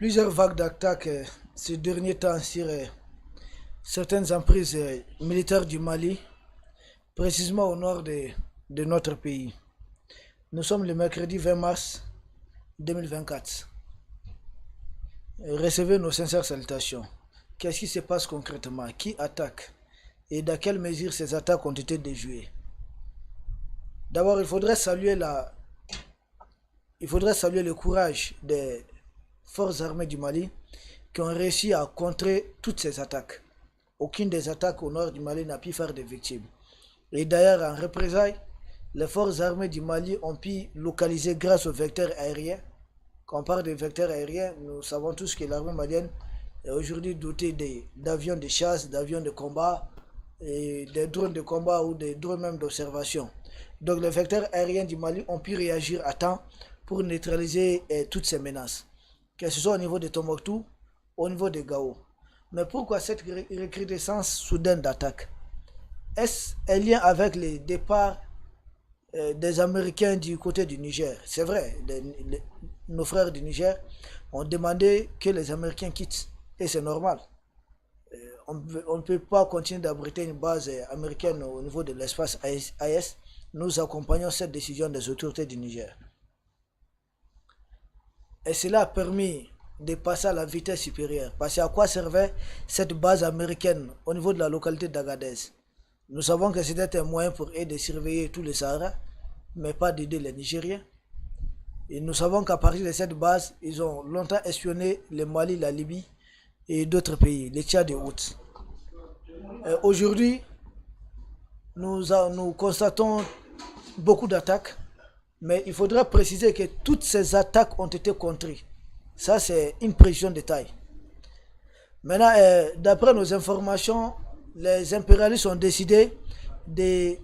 Plusieurs vagues d'attaques ces derniers temps sur certaines emprises militaires du Mali, précisément au nord de notre pays. Nous sommes le mercredi 20 mars 2024. Recevez nos sincères salutations. Qu'est-ce qui se passe concrètement? Qui attaque? Et dans quelle mesure ces attaques ont été déjouées? D'abord, il faudrait saluer le courage des forces armées du Mali qui ont réussi à contrer toutes ces attaques. Aucune des attaques au nord du Mali n'a pu faire de victimes. Et d'ailleurs, en représailles, les forces armées du Mali ont pu localiser grâce aux vecteurs aériens. Quand on parle de vecteurs aériens, nous savons tous que l'armée malienne est aujourd'hui dotée d'avions de chasse, d'avions de combat, et des drones de combat ou des drones même d'observation. Donc les vecteurs aériens du Mali ont pu réagir à temps pour neutraliser toutes ces menaces, que ce soit au niveau de Tombouctou, au niveau de Gao. Mais pourquoi cette recrudescence soudaine d'attaque? Est-ce un lien avec les départs des Américains du côté du Niger? C'est vrai, nos frères du Niger ont demandé que les Américains quittent, et c'est normal. On ne peut pas continuer d'abriter une base américaine au niveau de l'espace AES. Nous accompagnons cette décision des autorités du Niger. Et cela a permis de passer à la vitesse supérieure. Parce qu'à quoi servait cette base américaine au niveau de la localité d'Agadez? Nous savons que c'était un moyen pour eux de surveiller tout le Sahara, mais pas d'aider les Nigériens. Et nous savons qu'à partir de cette base, ils ont longtemps espionné le Mali, la Libye et d'autres pays, les Tchad et autres. Aujourd'hui, nous constatons beaucoup d'attaques, mais il faudrait préciser que toutes ces attaques ont été contrées. Ça, c'est une précision de taille. Maintenant, d'après nos informations, les impérialistes ont décidé de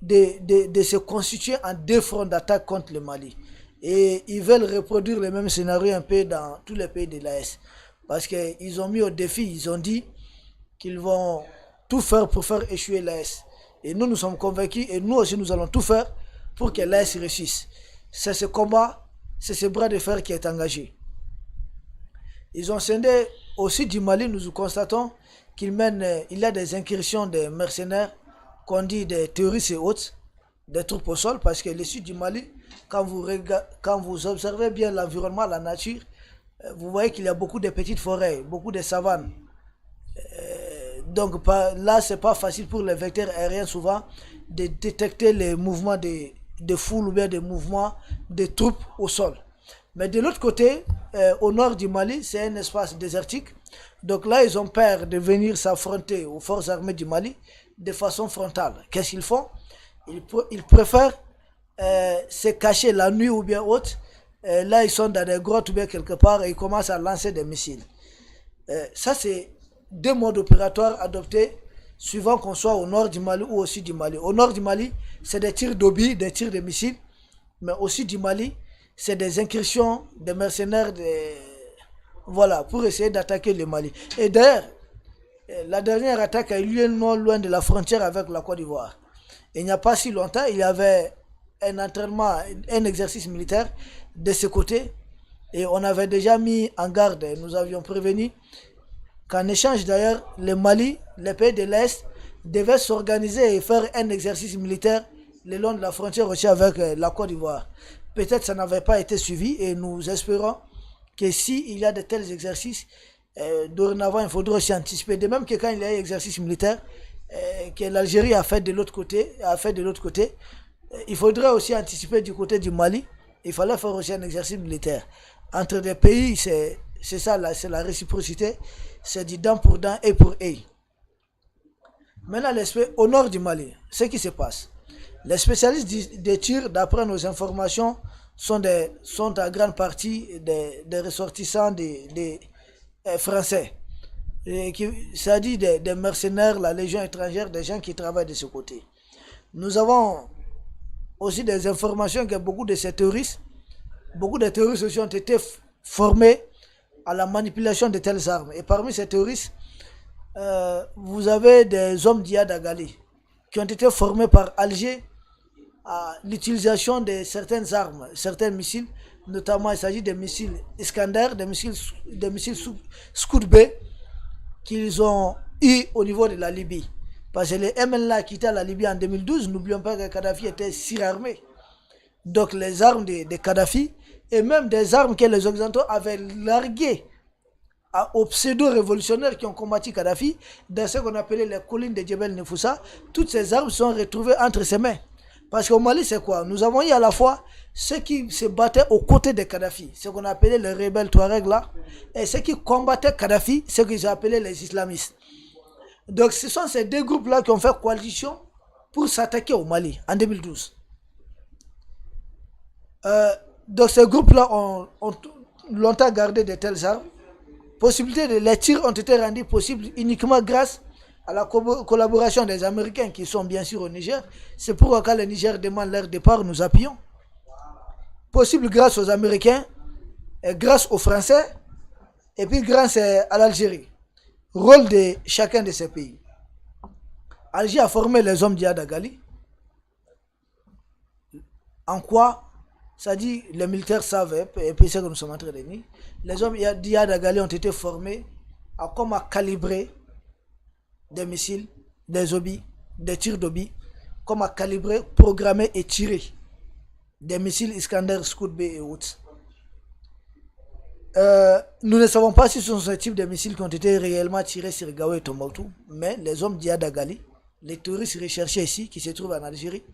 se constituer en deux fronts d'attaque contre le Mali. Et ils veulent reproduire le même scénario un peu dans tous les pays de l'AES. Parce qu'ils ont mis au défi, ils ont dit qu'ils vont tout faire pour faire échouer l'AES. Et nous sommes convaincus, et nous aussi nous allons tout faire pour que l'AES réussisse. C'est ce combat, c'est ce bras de fer qui est engagé. Ils ont scindé au sud du Mali, nous constatons qu'il y a des incursions de mercenaires, qu'on dit des terroristes et autres, des troupes au sol, parce que le sud du Mali, quand vous observez bien l'environnement, la nature, vous voyez qu'il y a beaucoup de petites forêts, beaucoup de savanes. Donc là, c'est pas facile pour les vecteurs aériens souvent de détecter les mouvements de foule ou bien des mouvements de troupes au sol. Mais de l'autre côté, au nord du Mali, c'est un espace désertique. Donc là, ils ont peur de venir s'affronter aux forces armées du Mali de façon frontale. Qu'est-ce qu'ils font? Ils préfèrent se cacher la nuit ou bien autre. Là, ils sont dans des grottes ou bien quelque part et ils commencent à lancer des missiles. Ça, c'est deux modes opératoires adoptés suivant qu'on soit au nord du Mali ou au sud du Mali. Au nord du Mali, c'est des tirs d'obus, des tirs de missiles. Mais au sud du Mali, c'est des incursions des mercenaires voilà, pour essayer d'attaquer le Mali. Et d'ailleurs, la dernière attaque a eu lieu non loin de la frontière avec la Côte d'Ivoire. Il n'y a pas si longtemps, il y avait un entraînement, un exercice militaire de ce côté. Et on avait déjà mis en garde, nous avions prévenu qu'en échange d'ailleurs, le Mali, les pays de l'Est, devaient s'organiser et faire un exercice militaire le long de la frontière aussi avec la Côte d'Ivoire. Peut-être ça n'avait pas été suivi et nous espérons que s'il y a de tels exercices, dorénavant il faudra aussi anticiper. De même que quand il y a un exercice militaire que l'Algérie a fait de l'autre côté, il faudrait aussi anticiper du côté du Mali. Il fallait faire aussi un exercice militaire. Entre des pays, c'est ça, c'est la réciprocité. C'est du dent pour dent et pour œil. Maintenant, au nord du Mali, ce qui se passe. Les spécialistes des tirs, d'après nos informations, sont en grande partie des ressortissants des Français. C'est-à-dire des mercenaires, la Légion étrangère, des gens qui travaillent de ce côté. Nous avons aussi des informations que beaucoup de terroristes aussi ont été formés à la manipulation de telles armes. Et parmi ces terroristes, vous avez des hommes d'Iyad Agali qui ont été formés par Alger à l'utilisation de certaines armes, certains missiles Notamment, il s'agit des missiles Iskander, des missiles Scud B qu'ils ont eu au niveau de la Libye. Parce que les MNLA quitté la Libye en 2012, n'oublions pas que Kadhafi était surarmé. Donc les armes de Kadhafi et même des armes que les Occidentaux avaient larguées aux pseudo-révolutionnaires qui ont combattu Kadhafi dans ce qu'on appelait les collines de Djebel Nefoussa, toutes ces armes sont retrouvées entre ses mains. Parce qu'au Mali, c'est quoi? Nous avons eu à la fois ceux qui se battaient aux côtés de Kadhafi, ce qu'on appelait les rebelles Touareg là, et ceux qui combattaient Kadhafi, ceux qu'ils appelaient les islamistes. Donc ce sont ces deux groupes-là qui ont fait coalition pour s'attaquer au Mali en 2012. Donc ces groupes-là ont longtemps gardé de telles armes. Possibilité de les tirs ont été rendus possibles uniquement grâce à la collaboration des Américains qui sont bien sûr au Niger. C'est pourquoi quand le Niger demande leur départ, nous appuyons. Possible grâce aux Américains, et grâce aux Français, et puis grâce à l'Algérie. Rôle de chacun de ces pays. Alger a formé les hommes d'Iyad Agali. En quoi? Ça dit, les militaires savent, et puis c'est que nous sommes en train de dire, les hommes d'Iyad Agali ont été formés à comment calibrer des missiles, des obus, des tirs d'obus, comment calibrer, programmer et tirer des missiles Iskander, Scud B et autres. Nous ne savons pas si ce sont ce type de missiles qui ont été réellement tirés sur Gao et Tombouctou, mais les hommes d'Iyad Agali, les touristes recherchés ici, qui se trouvent en Algérie,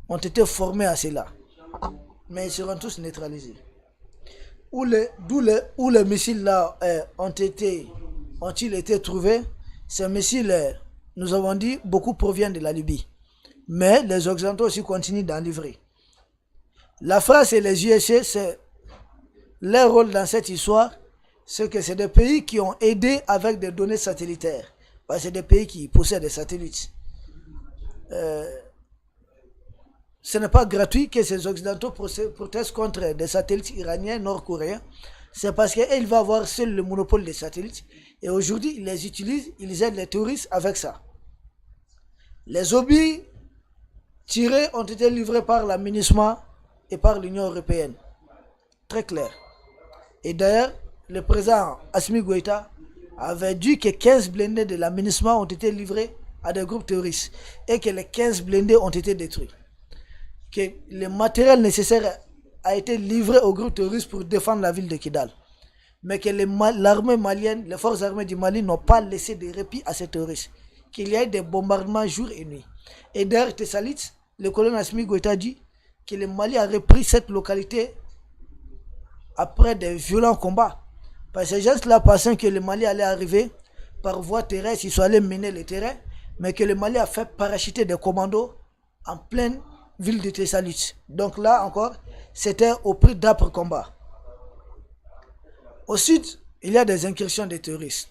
ont été formés à cela. Mais ils seront tous neutralisés. Où les missiles là ont-ils été trouvés? Ces missiles, nous avons dit, beaucoup proviennent de la Libye. Mais les Occidentaux aussi continuent d'en livrer. La France et les USA, c'est leur rôle dans cette histoire, c'est que c'est des pays qui ont aidé avec des données satellitaires. Parce que c'est des pays qui possèdent des satellites. Ce n'est pas gratuit que ces Occidentaux protestent contre des satellites iraniens, nord-coréens. C'est parce qu'ils vont avoir seul le monopole des satellites. Et aujourd'hui, ils les utilisent, ils aident les touristes avec ça. Les obus tirés ont été livrés par la MINUSMA et par l'Union européenne. Très clair. Et d'ailleurs, le président Assimi Goïta avait dit que 15 blindés de la MINUSMA ont été livrés à des groupes terroristes et que les 15 blindés ont été détruits. Que le matériel nécessaire a été livré aux groupes terroristes pour défendre la ville de Kidal. Mais que l'armée malienne, les forces armées du Mali n'ont pas laissé de répit à ces terroristes. Qu'il y a eu des bombardements jour et nuit. Et d'ailleurs, Tessalit, le colonel Assimi Goïta dit que le Mali a repris cette localité après des violents combats. Parce que ces gens-là pensaient que le Mali allait arriver par voie terrestre, ils sont allés mener le terrain, mais que le Mali a fait parachuter des commandos en pleine ville de Tessalit. Donc là encore, c'était au prix d'âpres combats. Au sud, il y a des incursions des terroristes.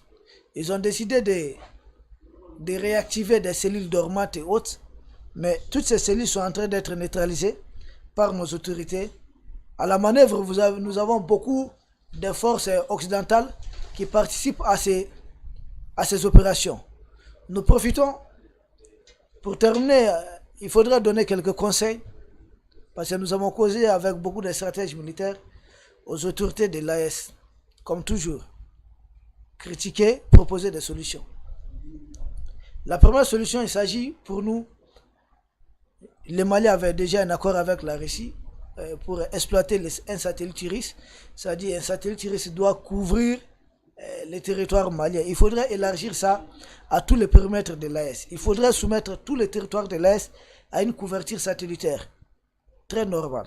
Ils ont décidé de réactiver des cellules dormantes et autres, mais toutes ces cellules sont en train d'être neutralisées par nos autorités. À la manœuvre, nous avons beaucoup de forces occidentales qui participent à ces opérations. Nous profitons, pour terminer, il faudra donner quelques conseils, parce que nous avons causé avec beaucoup de stratèges militaires aux autorités de l'AES, comme toujours, critiquer, proposer des solutions. La première solution, il s'agit pour nous, le Mali avait déjà un accord avec la Russie pour exploiter un satellite russe, c'est-à-dire un satellite russe doit couvrir les territoires maliens. Il faudrait élargir ça à tous les périmètres de l'AES. Il faudrait soumettre tous les territoires de l'AES à une couverture satellitaire. Très normal.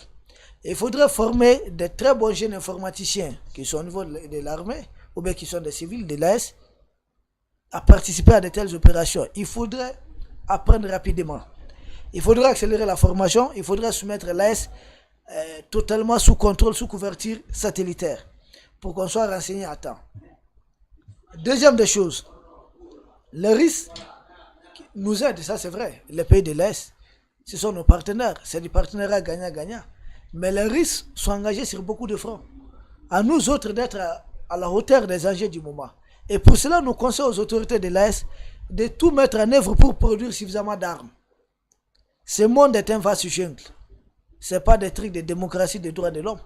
Il faudrait former de très bons jeunes informaticiens qui sont au niveau de l'armée ou bien qui sont des civils de l'AES à participer à de telles opérations. Il faudrait apprendre rapidement. Il faudrait accélérer la formation. Il faudrait soumettre l'AES totalement sous contrôle, sous couverture satellitaire pour qu'on soit renseigné à temps. Deuxième des choses, les risques nous aident, ça c'est vrai. Les pays de l'Est, ce sont nos partenaires. C'est du partenariat gagnant-gagnant. Mais les risques sont engagés sur beaucoup de fronts. À nous autres d'être à la hauteur des enjeux du moment. Et pour cela, nous conseillons aux autorités de l'Est de tout mettre en œuvre pour produire suffisamment d'armes. Ce monde est un vaste jungle. Ce n'est pas des trucs de démocratie, des droits de l'homme.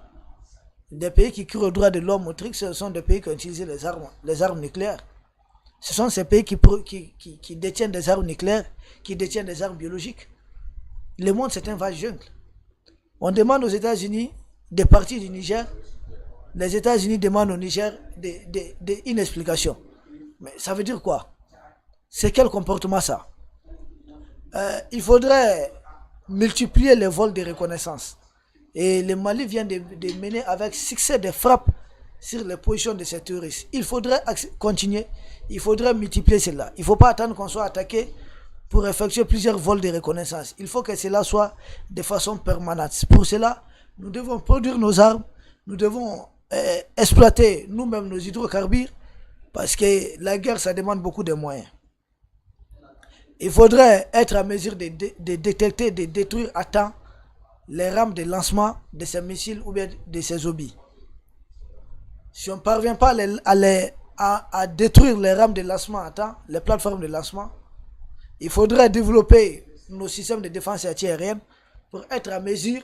Des pays qui crient aux droits de l'homme, aux trucs, ce sont des pays qui ont utilisé les armes nucléaires. Ce sont ces pays qui détiennent des armes nucléaires, qui détiennent des armes biologiques. Le monde, c'est un vaste jungle. On demande aux États-Unis de partir du Niger. Les États-Unis demandent au Niger une explication. Mais ça veut dire quoi? C'est quel comportement ça? Il faudrait multiplier les vols de reconnaissance. Et le Mali vient de mener avec succès des frappes sur les positions de ces terroristes. Il faudrait continuer, il faudrait multiplier cela. Il ne faut pas attendre qu'on soit attaqué pour effectuer plusieurs vols de reconnaissance. Il faut que cela soit de façon permanente. Pour cela, nous devons produire nos armes, nous devons exploiter nous-mêmes nos hydrocarbures, parce que la guerre, ça demande beaucoup de moyens. Il faudrait être à mesure de détecter, de détruire à temps les rames de lancement de ces missiles ou bien de ces obus. Si on ne parvient pas à détruire les rames de lancement à temps, les plateformes de lancement, il faudrait développer nos systèmes de défense antiaérienne pour être à mesure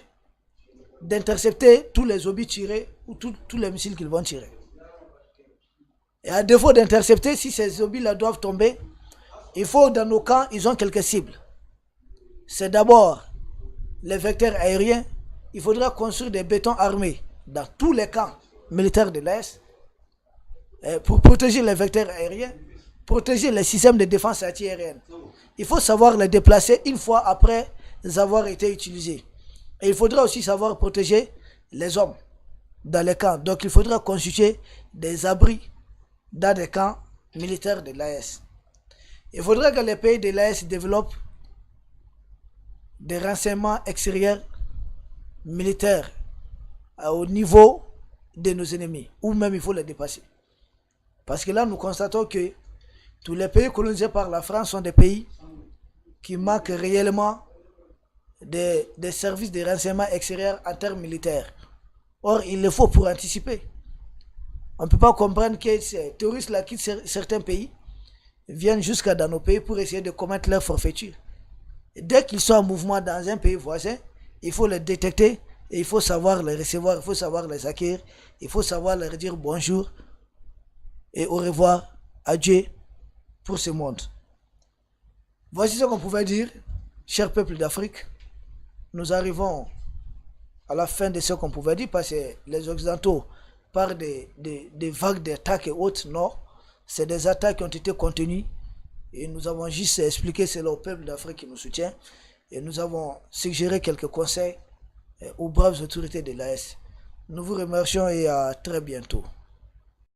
d'intercepter tous les obus tirés ou tous les missiles qu'ils vont tirer. Et à défaut d'intercepter, si ces obus-là doivent tomber, il faut, dans nos camps, ils ont quelques cibles. C'est d'abord les vecteurs aériens. Il faudra construire des bétons armés dans tous les camps militaires de l'Est pour protéger les vecteurs aériens, protéger les systèmes de défense antiaérienne. Il faut savoir les déplacer une fois après avoir été utilisés. Et il faudra aussi savoir protéger les hommes dans les camps. Donc il faudra constituer des abris dans des camps militaires de l'AES. Il faudra que les pays de l'AES développent des renseignements extérieurs militaires au niveau de nos ennemis, ou même il faut les dépasser. Parce que là, nous constatons que tous les pays colonisés par la France sont des pays qui manquent réellement des services de renseignement extérieur en termes militaires. Or, il le faut pour anticiper. On ne peut pas comprendre que ces terroristes-là quittent certains pays, viennent jusqu'à dans nos pays pour essayer de commettre leur forfaiture. Et dès qu'ils sont en mouvement dans un pays voisin, il faut les détecter et il faut savoir les recevoir, il faut savoir les accueillir, il faut savoir leur dire bonjour et au revoir, adieu pour ce monde. Voici ce qu'on pouvait dire, cher peuple d'Afrique. Nous arrivons à la fin de ce qu'on pouvait dire parce que les Occidentaux parlent des vagues d'attaques et autres. Non, c'est des attaques qui ont été contenues et nous avons juste expliqué cela au peuple d'Afrique qui nous soutient et nous avons suggéré quelques conseils aux braves autorités de l'AES. Nous vous remercions et à très bientôt.